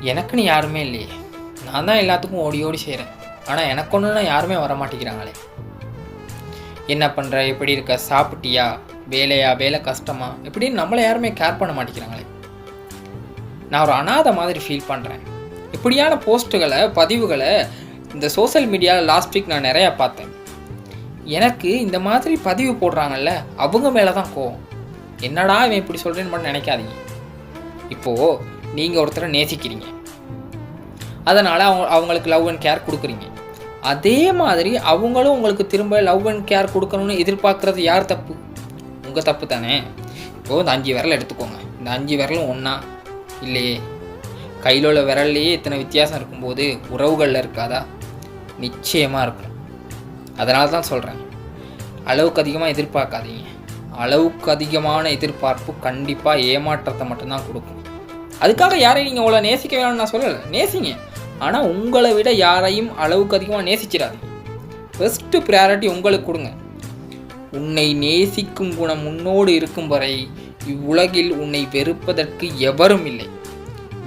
எனக்குன்னு யாருமே இல்லையே, நான் தான் எல்லாத்துக்கும் ஓடி ஓடி செய்கிறேன். ஆனால் எனக்கு ஒன்றுனா யாருமே வர மாட்டேங்கிறாங்களே. என்ன பண்ணுற, எப்படி இருக்க, சாப்பிட்டியா, வேலையா, வேலை கஷ்டமா, இப்படின்னு நம்மளை யாருமே கேர் பண்ண மாட்டேங்கிறாங்களே. நான் ஒரு அனாதை மாதிரி ஃபீல் பண்ணுறேன். இப்படியான போஸ்ட்டுகளை, பதிவுகளை இந்த சோஷியல் மீடியாவில் லாஸ்ட் வீக் நான் நிறையா பார்த்தேன். எனக்கு இந்த மாதிரி பதிவு போடுறாங்கல்ல, அவங்க மேலே தான் கோவம். என்னடா இவன் இப்படி சொல்கிறேன்னு மட்டும் நினைக்காதீங்க. இப்போது நீங்கள் ஒருத்தரை நேசிக்கிறீங்க, அதனால் அவங்களுக்கு லவ் அண்ட் கேர் கொடுக்குறீங்க. அதே மாதிரி அவங்களும் உங்களுக்கு திரும்ப லவ் அண்ட் கேர் கொடுக்கணும்னு எதிர்பார்க்குறது யார் தப்பு? உங்கள் தப்பு தானே. இப்போது இந்த 5 விரல் எடுத்துக்கோங்க. இந்த 5 விரலும் ஒன்றா இல்லையே. கையில் உள்ள விரல்லையே இத்தனை வித்தியாசம் இருக்கும்போது உறவுகளில் இருக்காதா? நிச்சயமாக இருக்கும். அதனால தான் சொல்கிறேன், அளவுக்கு அதிகமாக எதிர்பார்க்காதீங்க. அளவுக்கு அதிகமான எதிர்பார்ப்பு கண்டிப்பாக ஏமாற்றத்தை மட்டும்தான் கொடுக்கும். அதுக்காக யாரையும் நீங்கள் அவ்வளோ நேசிக்க வேணும்னு நான் சொல்லலை, நேசிங்க. ஆனால் உங்களை விட யாரையும் அளவுக்கு அதிகமாக நேசிச்சிடாதீங்க. ஃபஸ்ட்டு ப்ரையாரிட்டி உங்களுக்கு கொடுங்க. உன்னை நேசிக்கும் குணம் உன்னோடு இருக்கும் வரை இவ்வுலகில் உன்னை வெறுப்பதற்கு எவரும் இல்லை.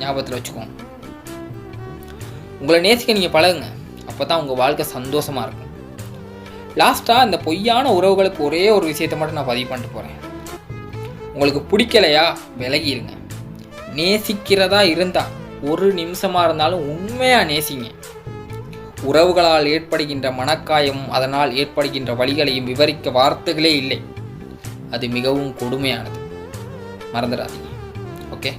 ஞாபகத்தில் வச்சுக்கோங்க. உங்களை நேசிக்க நீங்கள் பழகுங்க. அப்போ தான் உங்கள் வாழ்க்கை சந்தோஷமாக இருக்கும். லாஸ்ட்டாக இந்த பொய்யான உறவுகளுக்கு ஒரே ஒரு விஷயத்தை மட்டும் நான் பதிவு பண்ணிட்டு போகிறேன். உங்களுக்கு பிடிக்கலையா, விலகிடுங்க. நேசிக்கிறதா இருந்தால் ஒரு நிமிஷமாக இருந்தாலும் உண்மையாக நேசிங்க. உறவுகளால் ஏற்படுகின்ற மனக்காயமும் அதனால் ஏற்படுகின்ற வலிகளையும் விவரிக்க வார்த்தைகளே இல்லை. அது மிகவும் கொடுமையானது. மறந்துடாதீங்க. ஓகே.